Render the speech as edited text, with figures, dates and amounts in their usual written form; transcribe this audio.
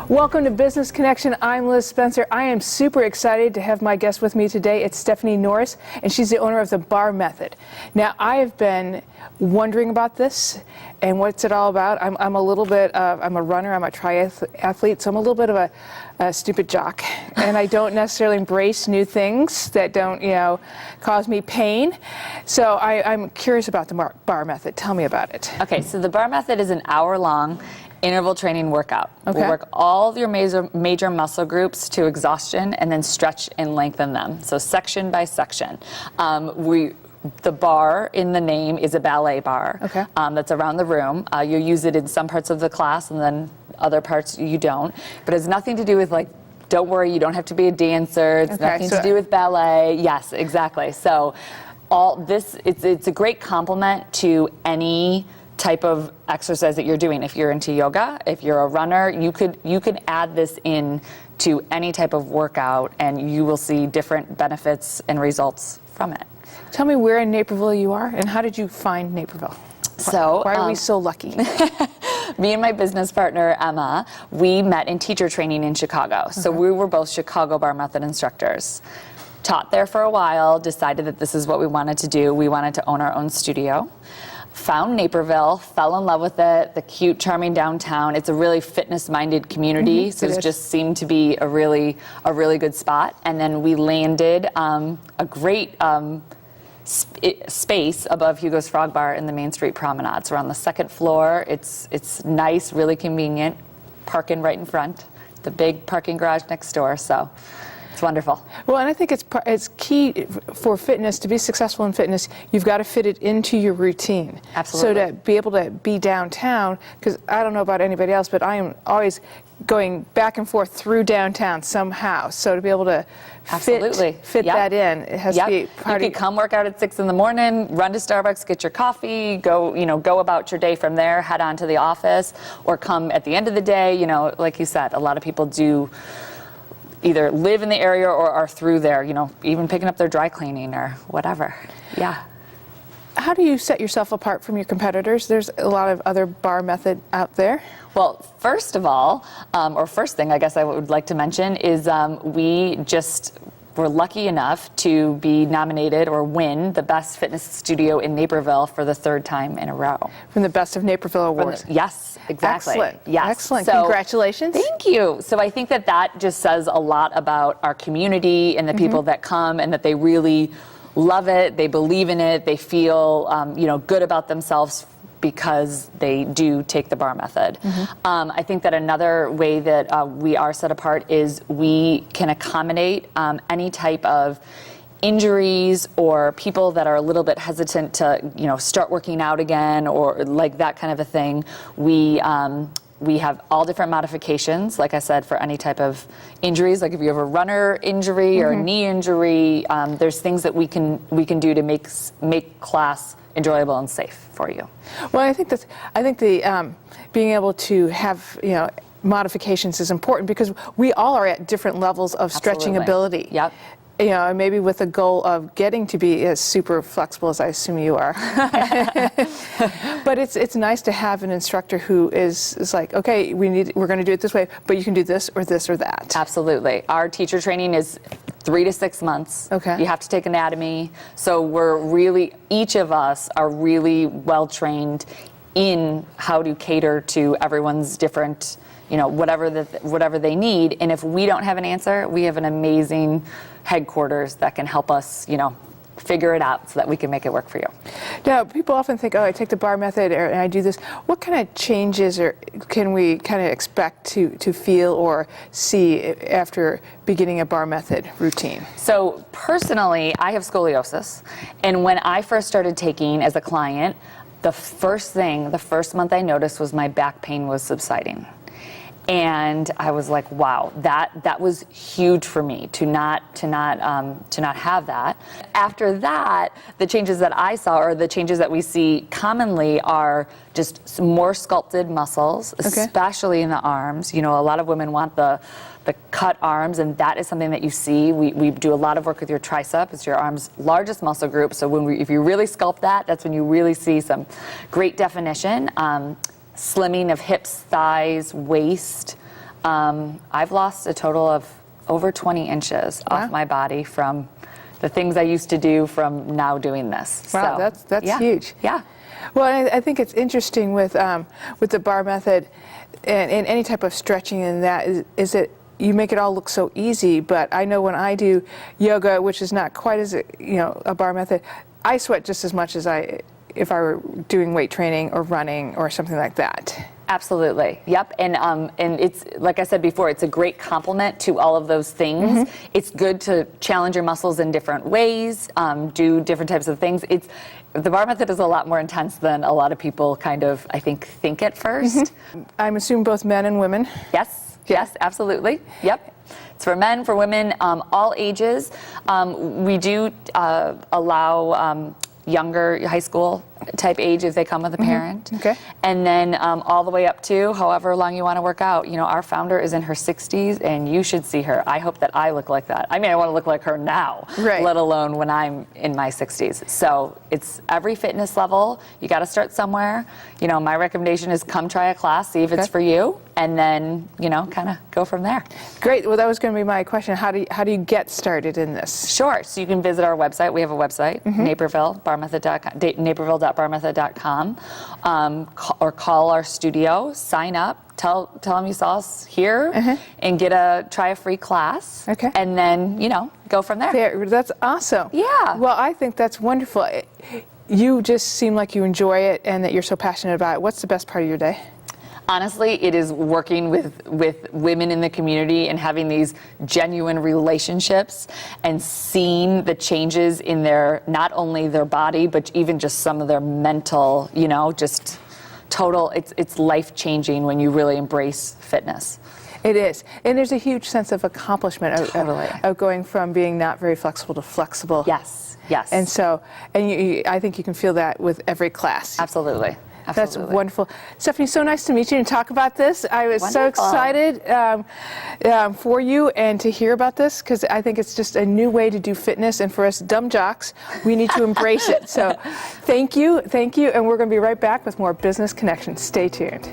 Welcome to Business Connection. I'm Liz Spencer. I am super excited to have my guest with me today. It's Stephanie Norris, and she's the owner of the Bar Method. Now, I have been wondering about this and what's it all about. I'm a little bit of, I'm a runner, I'm a triathlete, so I'm a little bit of a stupid jock, and I don't necessarily embrace new things that don't, cause me pain. So I'm curious about the Bar Method. Tell me about it. Okay, so the Bar Method is an hour-long interval training workout. Okay. We'll work all of your major muscle groups to exhaustion and then stretch and lengthen them. So section by section. The bar in the name is a ballet bar. Okay. That's around the room. You use it in some parts of the class and then other parts you don't. But it has nothing to do with don't worry, you don't have to be a dancer. It's nothing to do with ballet. Yes, exactly. So all this, it's a great complement to any type of exercise that you're doing. If you're into yoga, if you're a runner, you could add this in to any type of workout and you will see different benefits and results from it. Tell me where in Naperville you are and how did you find Naperville? So why are we so lucky? Me and my business partner, Emma, we met in teacher training in Chicago. So we were both Chicago Bar Method instructors. Taught there for a while, decided that this is what we wanted to do. We wanted to own our own studio. Found Naperville, fell in love with it, the cute, charming downtown. It's a really fitness-minded community, so it just seemed to be a really good spot. And then we landed a great space above Hugo's Frog Bar in the Main Street Promenade. It's around the second floor. It's nice, really convenient, parking right in front, the big parking garage next door. So it's wonderful. Well, and I think it's key for fitness, to be successful in fitness, you've got to fit it into your routine. Absolutely. So to be able to be downtown, because I don't know about anybody else, but I am always going back and forth through downtown somehow. So to be able to fit that in, it has to be part of. You could come work out at 6 in the morning, run to Starbucks, get your coffee, go about your day from there, head on to the office, or come at the end of the day. Like you said, a lot of people do either live in the area or are through there, even picking up their dry cleaning or whatever. Yeah. How do you set yourself apart from your competitors? There's a lot of other Bar Method out there. Well, first of all, or first thing I guess I would like to mention is we're lucky enough to be nominated or win the Best Fitness Studio in Naperville for the third time in a row. From the Best of Naperville Awards. Yes, exactly. Excellent. Yes. Excellent. So, congratulations. Thank you. So I think that just says a lot about our community and the people that come and that they really love it, they believe in it, they feel good about themselves because they do take the Bar Method. I think that another way that we are set apart is we can accommodate any type of injuries or people that are a little bit hesitant to start working out again or like that kind of a thing. We have all different modifications, like I said, for any type of injuries. Like if you have a runner injury or a knee injury, there's things that we can do to make class enjoyable and safe for you. Well, I think the being able to have modifications is important because we all are at different levels of stretching ability. Yep. Maybe with the goal of getting to be as super flexible as I assume you are. But it's nice to have an instructor who is like, okay, we're going to do it this way, but you can do this or that. Absolutely. Our teacher training is 3 to 6 months. Okay. You have to take anatomy. So each of us are really well trained in how to cater to everyone's different, whatever they need. And if we don't have an answer, we have an amazing headquarters that can help us, figure it out so that we can make it work for you. Now, people often think, I take the Bar Method and I do this. What kind of changes can we kind of expect to feel or see after beginning a Bar Method routine? So personally, I have scoliosis. And when I first started taking as a client, the first month I noticed was my back pain was subsiding. And I was like, wow, that was huge for me to not have that. After that, the changes that I saw, or the changes that we see commonly, are just some more sculpted muscles, especially in the arms. A lot of women want the cut arms, and that is something that you see. We do a lot of work with your tricep. It's your arm's largest muscle group. So if you really sculpt that's when you really see some great definition. Slimming of hips, thighs, waist, I've lost a total of over 20 inches off my body from the things I used to do from now doing this. Wow, So, that's yeah. huge. Yeah. Well, I think it's interesting with the bar method and any type of stretching and that is that you make it all look so easy. But I know when I do yoga, which is not quite as a bar method, I sweat just as much as if I were doing weight training or running or something like that. Absolutely. Yep. And it's, like I said before, it's a great complement to all of those things. It's good to challenge your muscles in different ways, do different types of things. The bar method is a lot more intense than a lot of people kind of, I think at first. I'm assuming both men and women. Yes. Yes, absolutely. Yep. It's for men, for women, all ages. We do allow younger high school type age if they come with a parent. Okay. And then all the way up to however long you want to work out. You know, our founder is in her 60s and you should see her. I hope that I look like that. I mean, I want to look like her now, let alone when I'm in my 60s. So it's every fitness level. You got to start somewhere. You know, my recommendation is come try a class, see if it's for you, and then, kind of go from there. Great. Well, that was going to be my question. How do you get started in this? Sure. So you can visit our website. We have a website, Naperville, Naperville.barmethod.com, or call our studio, sign up, tell them you saw us here, and try a free class. Okay. And then, go from there. That's awesome. Yeah. Well, I think that's wonderful. You just seem like you enjoy it and that you're so passionate about it. What's the best part of your day? Honestly, it is working with women in the community and having these genuine relationships and seeing the changes in not only their body, but even just some of their mental, just total, it's life-changing when you really embrace fitness. It is. And there's a huge sense of accomplishment of going from being not very flexible to flexible. Yes, yes. And so, I think you can feel that with every class. Absolutely. That's wonderful. Stephanie, so nice to meet you and talk about this. I was so excited for you and to hear about this because I think it's just a new way to do fitness. And for us dumb jocks, we need to embrace it. So thank you. And we're going to be right back with more Business Connections. Stay tuned.